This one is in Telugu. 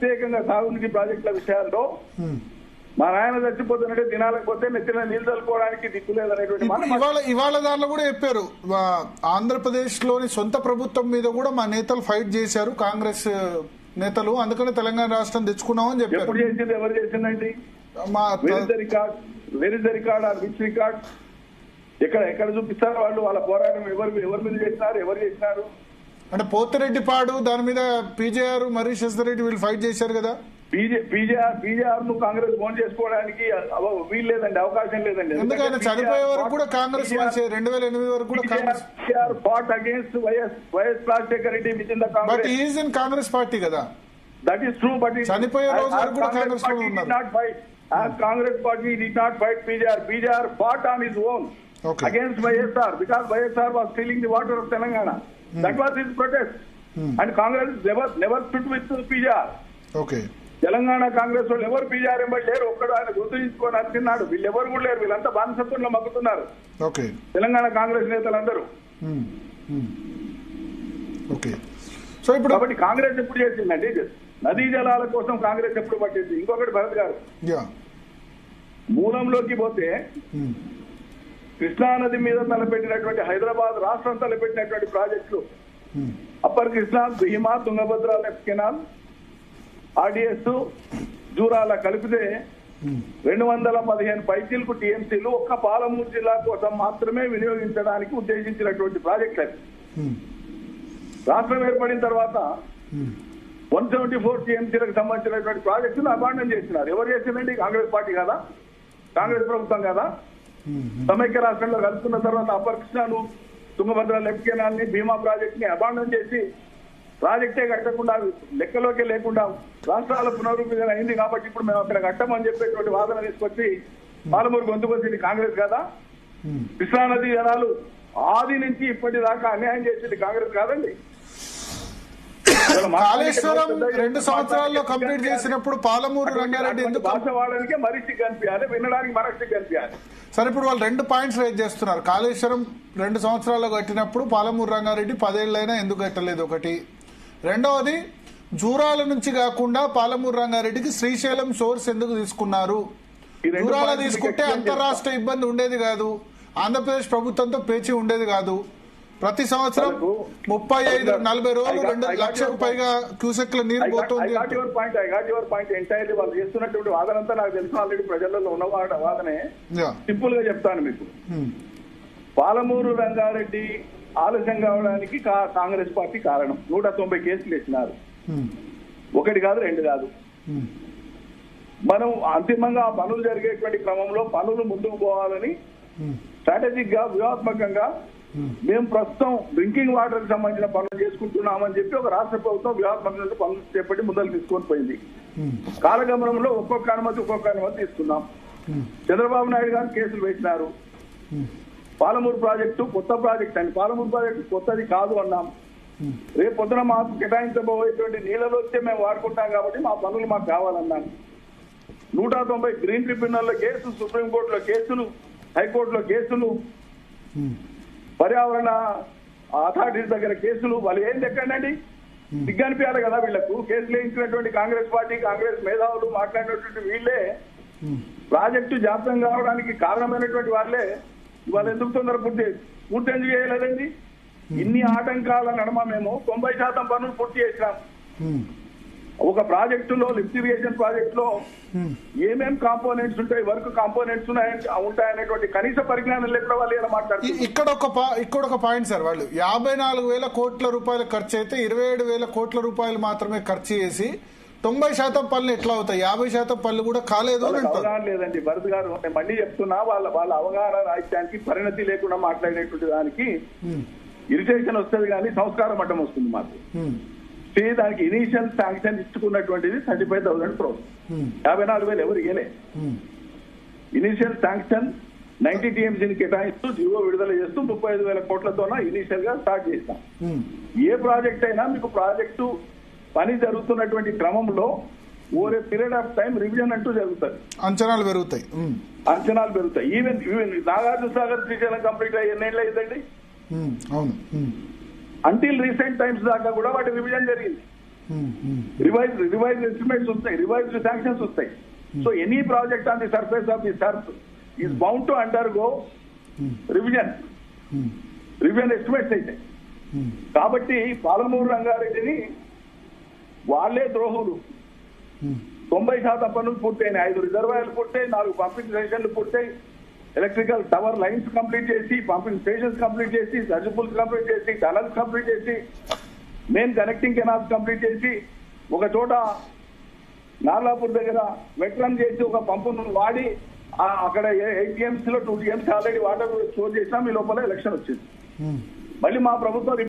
ప్రత్యేకంగా సాగునీటి ప్రాజెక్టుల విషయాల్లో మా నాయన చచ్చిపోతున్నట్టే దినాలకు పోతే నెత్తిన నీళ్లు చల్లుకోవడానికి దిక్కు లేదనేటువంటి ఇవాళ దాంట్లో కూడా చెప్పారు. ఆంధ్రప్రదేశ్ లోని సొంత ప్రభుత్వం మీద కూడా మా నేతలు ఫైట్ చేశారు, కాంగ్రెస్ నేతలు, అందుకని తెలంగాణ రాష్ట్రం తెచ్చుకున్నామని చెప్పారు. ఎప్పుడు చేసింది, ఎవరు చేసిందండి? Very the record or which record? ఎక్కడ చూపిస్తారు వాళ్ళు? వాళ్ళ పోరాటం ఎవరి మీద చేసినారు, ఎవరు చేసినారు? అంటే పోతిరెడ్డి పాడు దాని మీద పీజేఆర్ మరి శశిధర్ వీళ్ళు ఫైట్ చేశారు కదా. పీజేఆర్ ను కాంగ్రెస్ ఫోన్ చేసుకోవడానికి వీలు లేదండి, అవకాశం లేదండి. ఎందుకంటే చనిపోయే వరకు కూడా కాంగ్రెస్ 2008 వరకు కూడా Congress fought against YS Rajasekhara Reddy with in the Congress. But is in Congress party కదా. That is true. బట్ చనిపోయే రోజు వరకు కూడా కాంగ్రెస్ లో ఉన్నారు. As Congress party did not fight PJR. PJR fought on his own against YSR because YSR was stealing the water of Telangana. That was his protest. And Congress never stood with PJR. Okay. Telangana Congress వాళ్ళు ఎవరు పీజీఆర్ ఎంబడి లేరు. ఒక్కడు ఆయన గుర్తుంచుకొని అంటున్నాడు. వీళ్ళెవరు కూడా లేరు, వీళ్ళంతా బానిసత్వంలో మగ్గుతున్నారు తెలంగాణ కాంగ్రెస్ నేతలందరూ. సో ఇప్పుడు కాబట్టి కాంగ్రెస్ ఎప్పుడు చేసిందండి? నదీ జలాల కోసం కాంగ్రెస్ ఎప్పుడు పట్టింది? ఇంకొకటి భరత్ గారు, మూలంలోకి పోతే కృష్ణానది మీద తలపెట్టినటువంటి హైదరాబాద్ రాష్ట్రం తలపెట్టినటువంటి ప్రాజెక్టులు upper Krishna, Bhima, Tungabhadra left canal, RDS, Jurala కలిపితే 215 పైచీలకు టీఎంసీలు ఒక్క పాలమూరు జిల్లా కోసం మాత్రమే వినియోగించడానికి ఉద్దేశించినటువంటి ప్రాజెక్ట్ అది. రాష్ట్రం ఏర్పడిన తర్వాత 174 టీఎంసీలకు సంబంధించినటువంటి ప్రాజెక్టును అబాండన్ చేసినారు. ఎవరు చేసిందండి? కాంగ్రెస్ పార్టీ కదా, కాంగ్రెస్ ప్రభుత్వం కదా. సమైక్య రాష్ట్రంలో కలుపుకున్న తర్వాత అప్పర్ కృష్ణాను, తుంగభద్ర లెఫ్ట్ కెనాల్ ని, భీమా ప్రాజెక్ట్ ని అబాండన్ చేసి ప్రాజెక్టే కట్టకుండా, లెక్కలోకే లేకుండా రాష్ట్రాల పునరుద్ధరణ అయింది. కాబట్టి ఇప్పుడు మేము అక్కడ కట్టమని చెప్పేటువంటి వాదన తీసుకొచ్చి పాలమూరు గొంతుకొచ్చింది కాంగ్రెస్ కదా. కృష్ణానది జనాలు ఆది నుంచి ఇప్పటిదాకా అన్యాయం చేసింది కాంగ్రెస్ కాదండి. కాళేశ్వరం 2 సంవత్సరాల్లో కంప్లీట్ చేసినప్పుడు పాలమూరు రంగారెడ్డి ఎందుకు భాష వాడడానికి మరిచి కనిపించాలి, వినడానికి మనకి కనిపించాలి. సరే, ఇప్పుడు వాళ్ళు 2 పాయింట్స్ రైజ్ చేస్తున్నారు. కాళేశ్వరం 2 సంవత్సరాల్లో కట్టినప్పుడు పాలమూరు రంగారెడ్డి 10 ఏళ్లైనా ఎందుకు కట్టలేదు ఒకటి. రెండవది, జూరాల నుంచి కాకుండా పాలమూరు రంగారెడ్డికి శ్రీశైలం సోర్స్ ఎందుకు తీసుకున్నారు? జూరాల తీసుకుంటే అంతర్రాష్ట్ర ఇబ్బంది ఉండేది కాదు, ఆంధ్రప్రదేశ్ ప్రభుత్వంతో పేచి ఉండేది కాదు. ప్రతి సంవత్సరం 35-40 రోజులు 2 లక్షలకు పైగా క్యూసెక్ల నీరు పోతుంది. ఎంటైర్లీ వాళ్ళు చేస్తున్నటువంటి వాదనంతా నాకు తెలిసిన ఆల్రెడీ ప్రజలలో ఉన్న వాదనే. సింపుల్ గా చెప్తాను మీకు. పాలమూరు రంగారెడ్డి ఆలస్యం కావడానికి కాంగ్రెస్ పార్టీ కారణం. 190 కేసులు వేసినారు. 1 కాదు 2 కాదు. మనం అంతిమంగా ఆ పనులు జరిగేటువంటి క్రమంలో పనులు ముందుకు పోవాలని స్ట్రాటజిక్ గా, వ్యూహాత్మకంగా మేము ప్రస్తుతం డ్రింకింగ్ వాటర్ కి సంబంధించిన పనులు చేసుకుంటున్నామని చెప్పి ఒక రాష్ట్ర ప్రభుత్వం వ్యూహాత్మకంగా పనులు చేపట్టి ముందలు తీసుకొని పోయింది. కాలగమనంలో ఒక్కొక్క అనుమతి తీసుకున్నాం. చంద్రబాబు నాయుడు గారు కేసులు వేసినారు. పాలమూరు ప్రాజెక్టు కొత్త ప్రాజెక్ట్ అని, పాలమూరు ప్రాజెక్టు కొత్తది కాదు అన్నాం. రేపు పొద్దున మాకు కేటాయించబోయేటువంటి నీళ్ళలో వచ్చే మేము వాడుకుంటాం కాబట్టి మా పనులు మాకు కావాలన్నాం. 190 గ్రీన్ ట్రిబ్యునల్లో కేసులు, సుప్రీంకోర్టులో కేసులు, హైకోర్టులో కేసులు, పర్యావరణ అథారిటీస్ దగ్గర కేసులు. వాళ్ళు ఏం ఎక్కండి దిగ్గనిపించాలి కదా వీళ్లకు. కేసులు వేయించినటువంటి కాంగ్రెస్ పార్టీ, కాంగ్రెస్ మేధావులు మాట్లాడినటువంటి వీళ్లే ప్రాజెక్టు జాప్యం కావడానికి కారణమైనటువంటి వాళ్ళే ఇవాళ ఎందుకు తొందర పూర్తి ఎందుకు చేయలేదండి? ఇన్ని ఆటంకాల నడమ మేము 90% పనులు పూర్తి చేసినాం. ఒక ప్రాజెక్టులో, లిఫ్ట్ ఇరిగేషన్ ప్రాజెక్ట్ లో ఏమేం కాంపోనెంట్స్ ఉంటాయి, వర్క్ కాంపోనెంట్స్ ఉంటాయనేటువంటి కనీస పరిజ్ఞానం లేకుండా వాళ్ళు ఎలా మాట్లాడుతున్నారు? ఇక్కడ ఒక పాయింట్ సార్, వాళ్ళు 54,000 కోట్ల రూపాయలు ఖర్చు అయితే 27,000 కోట్ల రూపాయలు మాత్రమే ఖర్చు చేసి 90% పనులు ఎట్లా అవుతాయి? 50% పనులు కూడా కాలేదు. అవగాహన లేదండి భరత్ గారు. నేను మళ్ళీ చెప్తున్నా, వాళ్ళ అవగాహన రాజ్యానికి పరిణతి లేకుండా మాట్లాడేటువంటి దానికి ఇరిటేషన్ వస్తుంది కానీ సంస్కారం అడ్డం వస్తుంది మాకు. దానికి ఇనీషియల్ శాంక్షన్ ఇచ్చుకున్నటువంటిది 35,000 crores. 54,000 ఎవరు ఇయ్యలే. ఇనీషియల్ శాంక్షన్ 90 టీఎంసీని కేటాయిస్తూ జీవో విడుదల చేస్తూ 35,000 కోట్లతోన ఇనీషియల్ గా స్టార్ట్ చేస్తాం. ఏ ప్రాజెక్ట్ అయినా మీకు ప్రాజెక్టు పని జరుగుతున్నటువంటి క్రమంలో over a period of time revision అంటూ జరుగుతుంది, అంచనాలు పెరుగుతాయి. ఈవెన్ నాగార్జున సాగర్ శ్రీశైలం కంప్లీట్ అయ్యి ఎన్నేళ్ళు అయిందండి? అవును. అంటిల్ రీసెంట్ టైమ్స్ దాకా కూడా వాటి రివిజన్ జరిగింది. రివైజ్ ఎస్టిమేట్స్ వస్తాయి, రివైజ్డ్ శాంక్షన్స్ వస్తాయి. So any project on the surface of the Surf is bound to undergo revision estimates అయితే. కాబట్టి పాలమూరు రంగారెడ్డిని వాళ్లే ద్రోహులు. 90% పనులు పూర్తయినాయి, 5 రిజర్వాయర్లు పూర్తయి, 4 పంపింగ్ స్టేషన్లు పూర్తయి, ఎలక్ట్రికల్ టవర్ లైన్స్ కంప్లీట్ చేసి, పంపింగ్ స్టేషన్స్ కంప్లీట్ చేసి, సర్జిపుల్స్ కంప్లీట్ చేసి, టనల్స్ కంప్లీట్ చేసి, మెయిన్ కనెక్టింగ్ కెనాల్స్ కంప్లీట్ చేసి, ఒక చోట నార్లాపూర్ దగ్గర వెట్రన్ చేసి ఒక పంపును వాడి అక్కడ 8 TMC లో 2 TMC ఆల్రెడీ వాటర్ స్టోర్ చేసినాం. ఈ లోపల ఎలక్షన్ వచ్చింది. మళ్ళీ మా ప్రభుత్వం